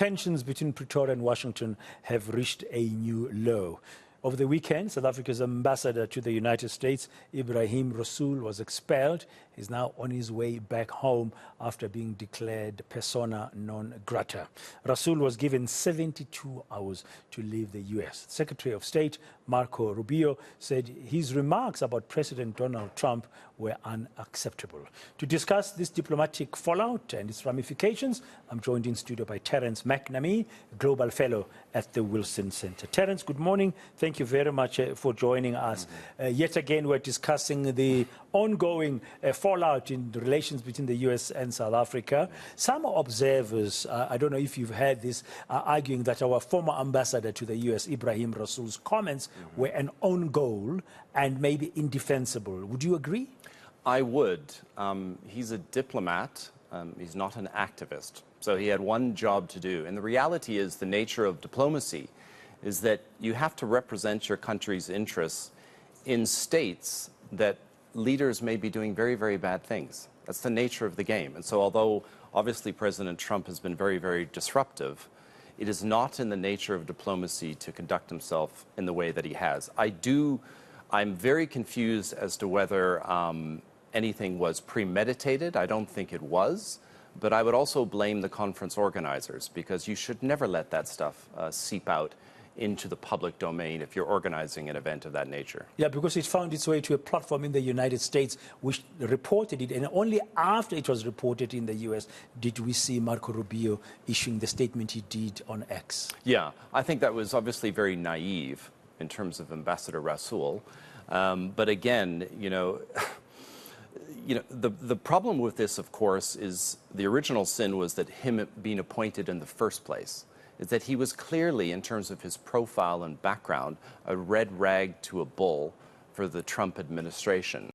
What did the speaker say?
Tensions between Pretoria and Washington have reached a new low. Over the weekend, South Africa's ambassador to the United States, Ebrahim Rasool, was expelled. He's now on his way back home after being declared persona non grata. Rasool was given 72 hours to leave the U.S. Secretary of State Marco Rubio said his remarks about President Donald Trump were unacceptable. To discuss this diplomatic fallout and its ramifications, I'm joined in studio by Terence Mcnamee, Global Fellow at the Wilson Center. Terence, good morning. Thank you very much for joining us. Yet again, we're discussing the ongoing fallout in the relations between the U.S. and South Africa. Some observers, I don't know if you've heard this, are arguing that our former ambassador to the U.S., Ebrahim Rasool's comments were an own goal and maybe indefensible. Would you agree? I would. He's a diplomat. He's not an activist. So he had one job to do. And the reality is the nature of diplomacy is that you have to represent your country's interests in states that leaders may be doing very, very bad things. That's the nature of the game. And so although obviously President Trump has been very, very disruptive, it is not in the nature of diplomacy to conduct himself in the way that he has. I'm very confused as to whether anything was premeditated. I don't think it was. But I would also blame the conference organizers, because you should never let that stuff seep out into the public domain if you're organizing an event of that nature. Yeah, because it found its way to a platform in the United States which reported it, and only after it was reported in the US did we see Marco Rubio issuing the statement he did on X. Yeah, I think that was obviously very naive in terms of Ambassador Rasool. But again, the problem with this, of course, is the original sin was that him being appointed in the first place, is that he was clearly, in terms of his profile and background, a red rag to a bull for the Trump administration.